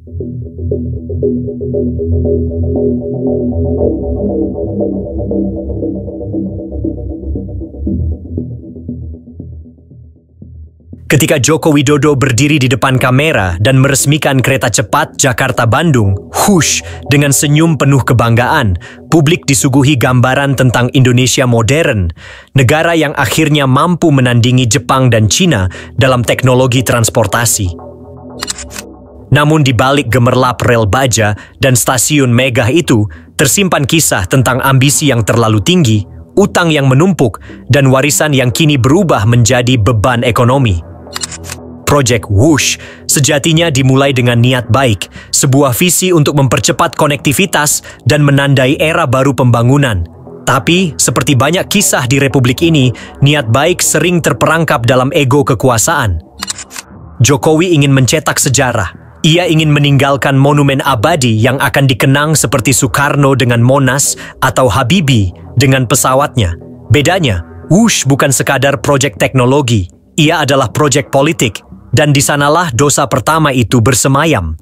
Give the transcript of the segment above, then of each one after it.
Ketika Joko Widodo berdiri di depan kamera dan meresmikan kereta cepat Jakarta-Bandung, hush, dengan senyum penuh kebanggaan, publik disuguhi gambaran tentang Indonesia modern, negara yang akhirnya mampu menandingi Jepang dan Cina dalam teknologi transportasi. Namun di balik gemerlap rel baja dan stasiun megah itu, tersimpan kisah tentang ambisi yang terlalu tinggi, utang yang menumpuk, dan warisan yang kini berubah menjadi beban ekonomi. Project Whoosh sejatinya dimulai dengan niat baik, sebuah visi untuk mempercepat konektivitas dan menandai era baru pembangunan. Tapi, seperti banyak kisah di Republik ini, niat baik sering terperangkap dalam ego kekuasaan. Jokowi ingin mencetak sejarah. Ia ingin meninggalkan monumen abadi yang akan dikenang seperti Soekarno dengan Monas atau Habibie dengan pesawatnya. Bedanya, Whoosh bukan sekadar proyek teknologi, ia adalah proyek politik. Dan di sanalah dosa pertama itu bersemayam.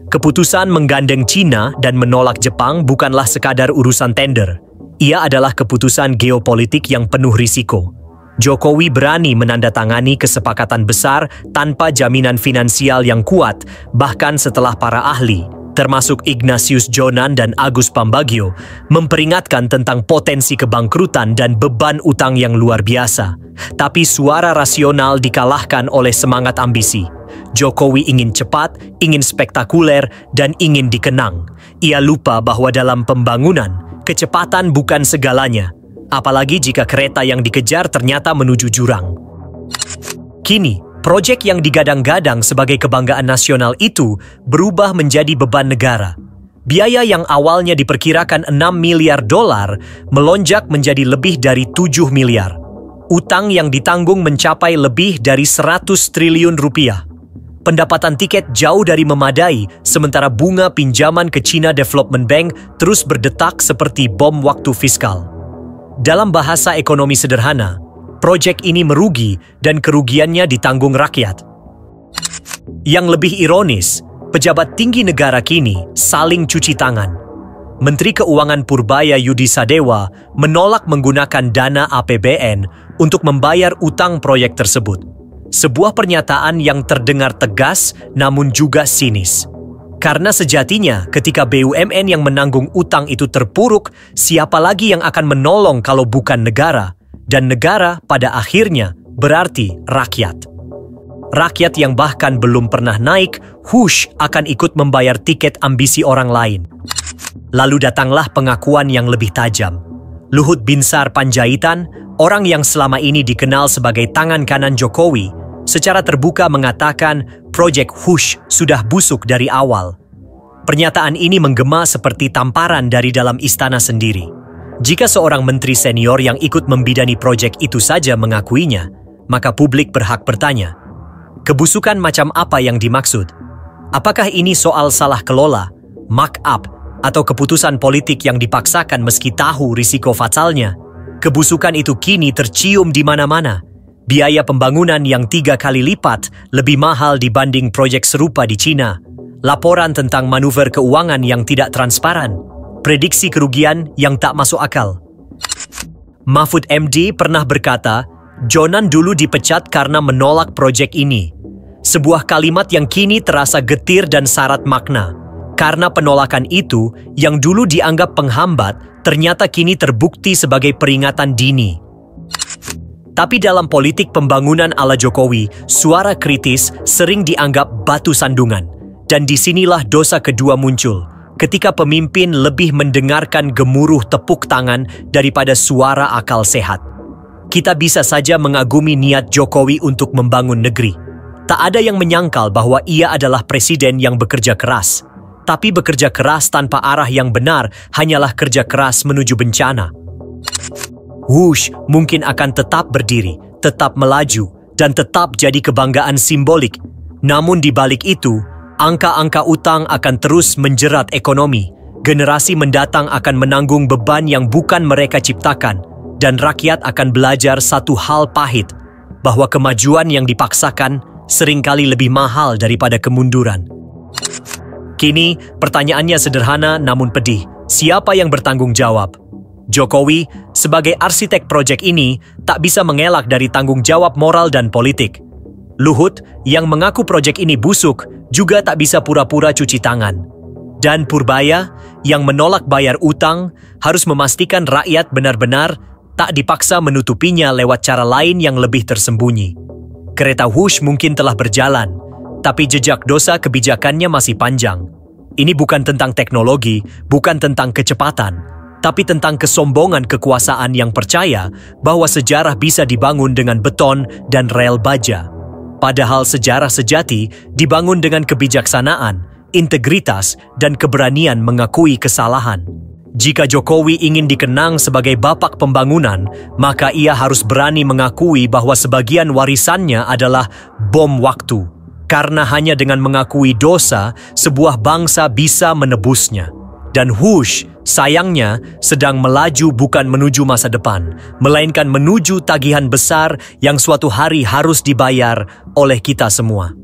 Keputusan menggandeng Cina dan menolak Jepang bukanlah sekadar urusan tender. Ia adalah keputusan geopolitik yang penuh risiko. Jokowi berani menandatangani kesepakatan besar tanpa jaminan finansial yang kuat, bahkan setelah para ahli, termasuk Ignatius Jonan dan Agus Pambagio, memperingatkan tentang potensi kebangkrutan dan beban utang yang luar biasa. Tapi suara rasional dikalahkan oleh semangat ambisi. Jokowi ingin cepat, ingin spektakuler, dan ingin dikenang. Ia lupa bahwa dalam pembangunan, kecepatan bukan segalanya, apalagi jika kereta yang dikejar ternyata menuju jurang. Kini, proyek yang digadang-gadang sebagai kebanggaan nasional itu berubah menjadi beban negara. Biaya yang awalnya diperkirakan 6 miliar dolar melonjak menjadi lebih dari 7 miliar. Utang yang ditanggung mencapai lebih dari 100 triliun rupiah. Pendapatan tiket jauh dari memadai, sementara bunga pinjaman ke China Development Bank terus berdetak seperti bom waktu fiskal. Dalam bahasa ekonomi sederhana, proyek ini merugi dan kerugiannya ditanggung rakyat. Yang lebih ironis, pejabat tinggi negara kini saling cuci tangan. Menteri Keuangan Purbaya Yudi Sadewa menolak menggunakan dana APBN untuk membayar utang proyek tersebut. Sebuah pernyataan yang terdengar tegas namun juga sinis. Karena sejatinya ketika BUMN yang menanggung utang itu terpuruk, siapa lagi yang akan menolong kalau bukan negara? Dan negara pada akhirnya berarti rakyat. Rakyat yang bahkan belum pernah naik, Whoosh akan ikut membayar tiket ambisi orang lain. Lalu datanglah pengakuan yang lebih tajam. Luhut Binsar Panjaitan, orang yang selama ini dikenal sebagai tangan kanan Jokowi, secara terbuka mengatakan proyek Whoosh sudah busuk dari awal. Pernyataan ini menggema seperti tamparan dari dalam istana sendiri. Jika seorang menteri senior yang ikut membidani proyek itu saja mengakuinya, maka publik berhak bertanya, kebusukan macam apa yang dimaksud? Apakah ini soal salah kelola, mark-up, atau keputusan politik yang dipaksakan meski tahu risiko fatalnya? Kebusukan itu kini tercium di mana-mana. Biaya pembangunan yang 3 kali lipat lebih mahal dibanding proyek serupa di Cina. Laporan tentang manuver keuangan yang tidak transparan. Prediksi kerugian yang tak masuk akal. Mahfud MD pernah berkata, Jonan dulu dipecat karena menolak proyek ini. Sebuah kalimat yang kini terasa getir dan syarat makna. Karena penolakan itu, yang dulu dianggap penghambat, ternyata kini terbukti sebagai peringatan dini. Tapi dalam politik pembangunan ala Jokowi, suara kritis sering dianggap batu sandungan. Dan disinilah dosa kedua muncul, ketika pemimpin lebih mendengarkan gemuruh tepuk tangan daripada suara akal sehat. Kita bisa saja mengagumi niat Jokowi untuk membangun negeri. Tak ada yang menyangkal bahwa ia adalah presiden yang bekerja keras. Tapi bekerja keras tanpa arah yang benar hanyalah kerja keras menuju bencana. Whoosh mungkin akan tetap berdiri, tetap melaju, dan tetap jadi kebanggaan simbolik. Namun di balik itu, angka-angka utang akan terus menjerat ekonomi. Generasi mendatang akan menanggung beban yang bukan mereka ciptakan, dan rakyat akan belajar satu hal pahit, bahwa kemajuan yang dipaksakan seringkali lebih mahal daripada kemunduran. Kini, pertanyaannya sederhana namun pedih. Siapa yang bertanggung jawab? Jokowi, sebagai arsitek proyek ini, tak bisa mengelak dari tanggung jawab moral dan politik. Luhut, yang mengaku proyek ini busuk, juga tak bisa pura-pura cuci tangan. Dan Purbaya, yang menolak bayar utang, harus memastikan rakyat benar-benar tak dipaksa menutupinya lewat cara lain yang lebih tersembunyi. Kereta Wush mungkin telah berjalan, tapi jejak dosa kebijakannya masih panjang. Ini bukan tentang teknologi, bukan tentang kecepatan, tapi tentang kesombongan kekuasaan yang percaya bahwa sejarah bisa dibangun dengan beton dan rel baja. Padahal sejarah sejati dibangun dengan kebijaksanaan, integritas, dan keberanian mengakui kesalahan. Jika Jokowi ingin dikenang sebagai bapak pembangunan, maka ia harus berani mengakui bahwa sebagian warisannya adalah bom waktu. Karena hanya dengan mengakui dosa, sebuah bangsa bisa menebusnya. Dan Wush, sayangnya, sedang melaju bukan menuju masa depan, melainkan menuju tagihan besar yang suatu hari harus dibayar oleh kita semua.